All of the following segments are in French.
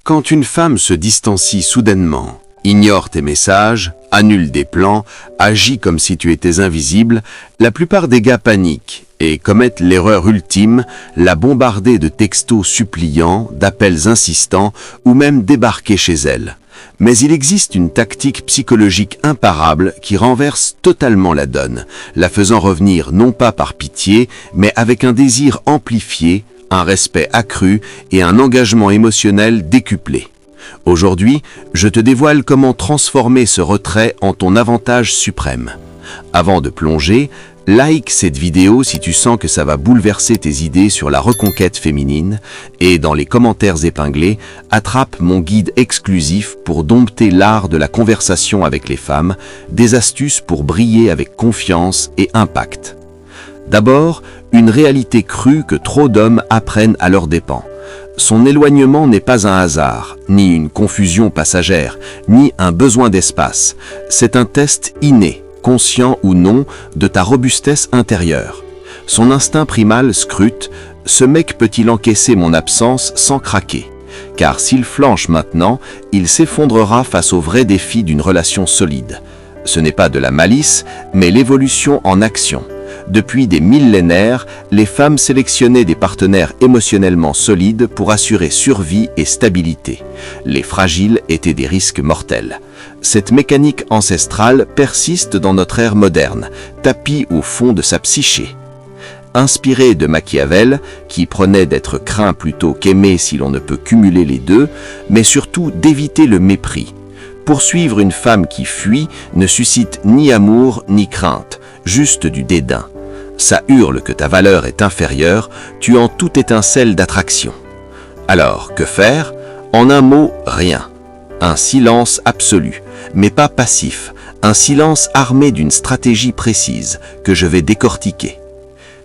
Quand une femme se distancie soudainement, ignore tes messages, annule des plans, agit comme si tu étais invisible, la plupart des gars paniquent et commettent l'erreur ultime, la bombarder de textos suppliants, d'appels insistants ou même débarquer chez elle. Mais il existe une tactique psychologique imparable qui renverse totalement la donne, la faisant revenir non pas par pitié, mais avec un désir amplifié, un respect accru et un engagement émotionnel décuplé. Aujourd'hui, je te dévoile comment transformer ce retrait en ton avantage suprême. Avant de plonger, like cette vidéo si tu sens que ça va bouleverser tes idées sur la reconquête féminine et dans les commentaires épinglés, attrape mon guide exclusif pour dompter l'art de la conversation avec les femmes, des astuces pour briller avec confiance et impact. D'abord, une réalité crue que trop d'hommes apprennent à leurs dépens. Son éloignement n'est pas un hasard, ni une confusion passagère, ni un besoin d'espace. C'est un test inné, conscient ou non, de ta robustesse intérieure. Son instinct primal scrute, ce mec peut-il encaisser mon absence sans craquer? Car s'il flanche maintenant, il s'effondrera face aux vrais défis d'une relation solide. Ce n'est pas de la malice, mais l'évolution en action. Depuis des millénaires, les femmes sélectionnaient des partenaires émotionnellement solides pour assurer survie et stabilité. Les fragiles étaient des risques mortels. Cette mécanique ancestrale persiste dans notre ère moderne, tapie au fond de sa psyché. Inspirée de Machiavel, qui prenait d'être craint plutôt qu'aimé si l'on ne peut cumuler les deux, mais surtout d'éviter le mépris. Poursuivre une femme qui fuit ne suscite ni amour ni crainte, juste du dédain. Ça hurle que ta valeur est inférieure, tuant toute étincelle d'attraction. Alors, que faire? En un mot, rien. Un silence absolu, mais pas passif, un silence armé d'une stratégie précise que je vais décortiquer.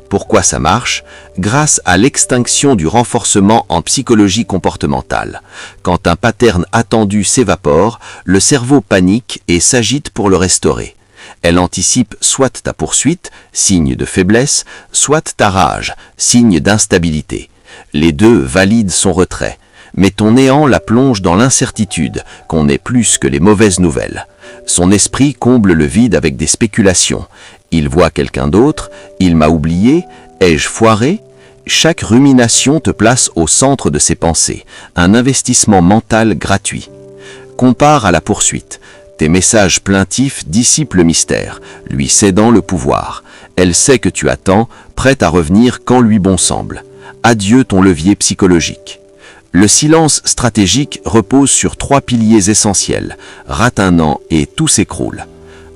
Pourquoi ça marche? Grâce à l'extinction du renforcement en psychologie comportementale. Quand un pattern attendu s'évapore, le cerveau panique et s'agite pour le restaurer. Elle anticipe soit ta poursuite, signe de faiblesse, soit ta rage, signe d'instabilité. Les deux valident son retrait, mais ton néant la plonge dans l'incertitude, qu'on n'est plus que les mauvaises nouvelles. Son esprit comble le vide avec des spéculations. Il voit quelqu'un d'autre, il m'a oublié, ai-je foiré? Chaque rumination te place au centre de ses pensées, un investissement mental gratuit. Compare à la poursuite. Tes messages plaintifs dissipent le mystère, lui cédant le pouvoir. Elle sait que tu attends, prête à revenir quand lui bon semble. Adieu ton levier psychologique. Le silence stratégique repose sur 3 piliers essentiels. Rate un an et tout s'écroule.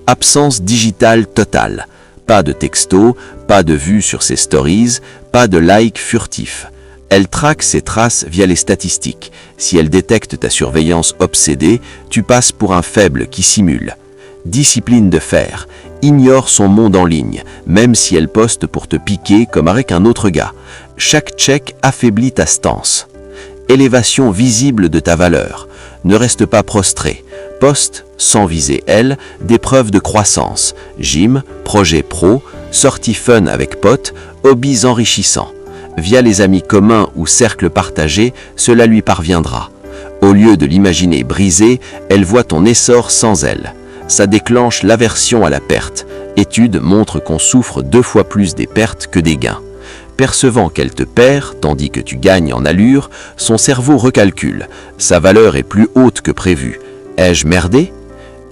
Absence digitale totale. Pas de texto, pas de vues sur ses stories, pas de likes furtifs. Elle traque ses traces via les statistiques. Si elle détecte ta surveillance obsédée, tu passes pour un faible qui simule. Discipline de fer. Ignore son monde en ligne, même si elle poste pour te piquer comme avec un autre gars. Chaque check affaiblit ta stance. Élévation visible de ta valeur. Ne reste pas prostré. Poste, sans viser elle, des preuves de croissance. Gym, projet pro, sortie fun avec potes, hobbies enrichissants. Via les amis communs ou cercles partagés, cela lui parviendra. Au lieu de l'imaginer brisée, elle voit ton essor sans elle. Ça déclenche l'aversion à la perte. Études montrent qu'on souffre 2 fois plus des pertes que des gains. Percevant qu'elle te perd, tandis que tu gagnes en allure, son cerveau recalcule. Sa valeur est plus haute que prévu. Ai-je merdé?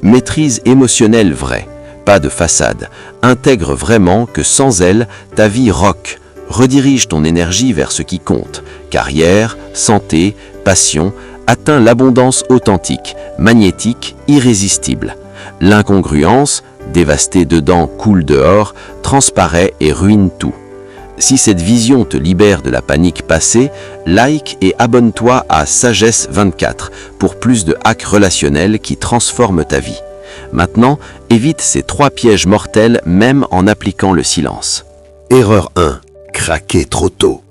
Maîtrise émotionnelle vraie. Pas de façade. Intègre vraiment que sans elle, ta vie rock. Redirige ton énergie vers ce qui compte. Carrière, santé, passion, atteins l'abondance authentique, magnétique, irrésistible. L'incongruence, dévastée dedans, coule dehors, transparaît et ruine tout. Si cette vision te libère de la panique passée, like et abonne-toi à Sagesse 24 pour plus de hacks relationnels qui transforment ta vie. Maintenant, évite ces 3 pièges mortels même en appliquant le silence. Erreur 1. Craquer trop tôt.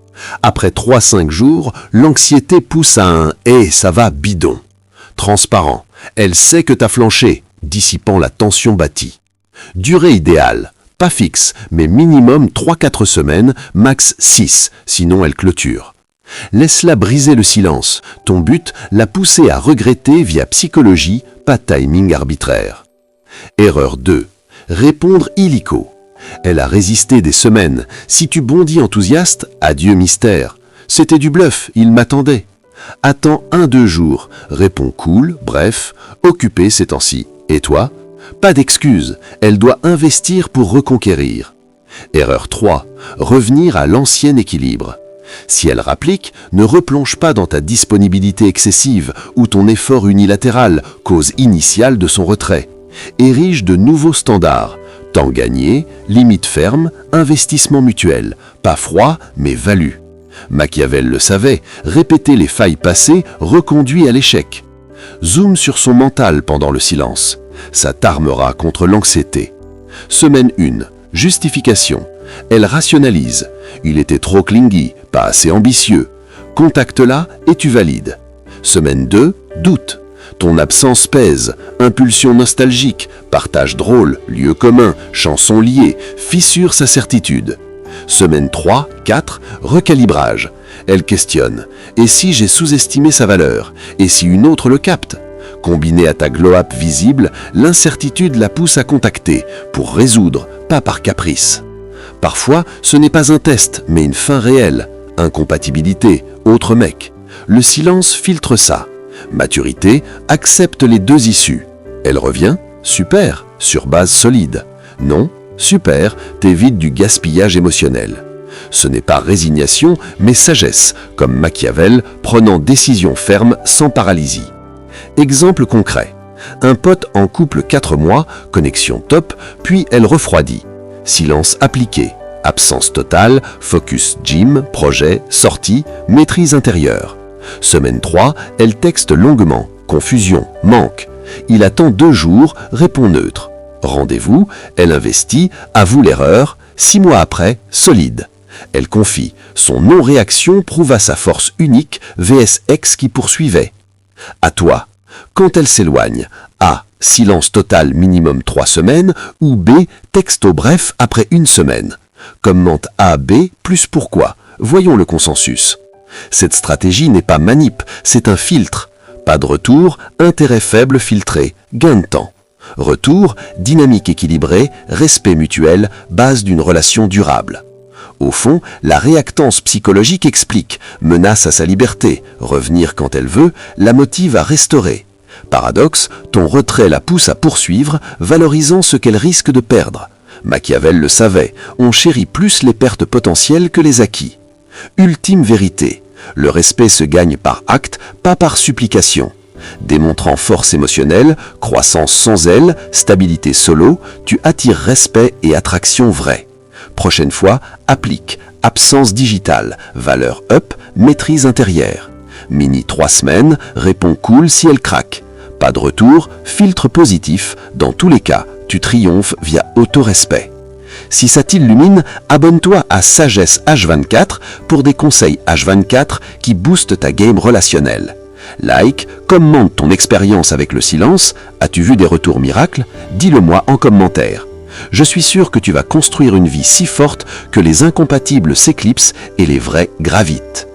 Après 3-5 jours, l'anxiété pousse à un « et ça va bidon ». Transparent, elle sait que t'as flanché, dissipant la tension bâtie. Durée idéale, pas fixe, mais minimum 3-4 semaines, max 6, sinon elle clôture. Laisse-la briser le silence. Ton but, la pousser à regretter via psychologie, pas timing arbitraire. Erreur 2. Répondre illico. Elle a résisté des semaines. Si tu bondis enthousiaste, adieu mystère. C'était du bluff, il m'attendait. Attends 1-2 jours. Réponds cool, bref, occupé ces temps-ci. Et toi? Pas d'excuse, elle doit investir pour reconquérir. Erreur 3. Revenir à l'ancien équilibre. Si elle rapplique, ne replonge pas dans ta disponibilité excessive ou ton effort unilatéral, cause initiale de son retrait. Érige de nouveaux standards. Temps gagné, limite ferme, investissement mutuel. Pas froid, mais valu. Machiavel le savait, répéter les failles passées reconduit à l'échec. Zoom sur son mental pendant le silence. Ça t'armera contre l'anxiété. Semaine 1. Justification. Elle rationalise. Il était trop clingy, pas assez ambitieux. Contacte-la et tu valides. Semaine 2. Doute. Ton absence pèse. Impulsion nostalgique. Partage drôle, lieu commun, chanson liée. Fissure sa certitude. Semaine 3, 4, recalibrage. Elle questionne. Et si j'ai sous-estimé sa valeur? Et si une autre le capte? Combinée à ta glow-up visible, l'incertitude la pousse à contacter, pour résoudre, pas par caprice. Parfois, ce n'est pas un test, mais une fin réelle. Incompatibilité, autre mec. Le silence filtre ça. Maturité, accepte les deux issues. Elle revient? Super, sur base solide. Non? Super, t'évites du gaspillage émotionnel. Ce n'est pas résignation, mais sagesse, comme Machiavel, prenant décision ferme sans paralysie. Exemple concret. Un pote en couple 4 mois, connexion top, puis elle refroidit. Silence appliqué, absence totale, focus gym, projet, sortie, maîtrise intérieure. Semaine 3, elle texte longuement, confusion, manque. Il attend 2 jours, répond neutre. Rendez-vous, elle investit, avoue l'erreur, 6 mois après, solide. Elle confie, son non-réaction prouva sa force unique vs ex qui poursuivait. À toi, quand elle s'éloigne, A. Silence total minimum 3 semaines ou B. Texto bref après 1 semaine. Commente A, B, plus pourquoi. Voyons le consensus. Cette stratégie n'est pas manip, c'est un filtre. Pas de retour, intérêt faible filtré, gain de temps. Retour, dynamique équilibrée, respect mutuel, base d'une relation durable. Au fond, la réactance psychologique explique, menace à sa liberté, revenir quand elle veut, la motive à restaurer. Paradoxe, ton retrait la pousse à poursuivre, valorisant ce qu'elle risque de perdre. Machiavel le savait, on chérit plus les pertes potentielles que les acquis. Ultime vérité, le respect se gagne par acte, pas par supplication. Démontrant force émotionnelle, croissance sans aile, stabilité solo, tu attires respect et attraction vraie. Prochaine fois, applique, absence digitale, valeur up, maîtrise intérieure. Mini 3 semaines, réponds cool si elle craque. Pas de retour, filtre positif, dans tous les cas, tu triomphes via auto-respect. Si ça t'illumine, abonne-toi à Sagesse H24 pour des conseils H24 qui boostent ta game relationnelle. Like, commente ton expérience avec le silence, as-tu vu des retours miracles? Dis-le-moi en commentaire. Je suis sûr que tu vas construire une vie si forte que les incompatibles s'éclipsent et les vrais gravitent.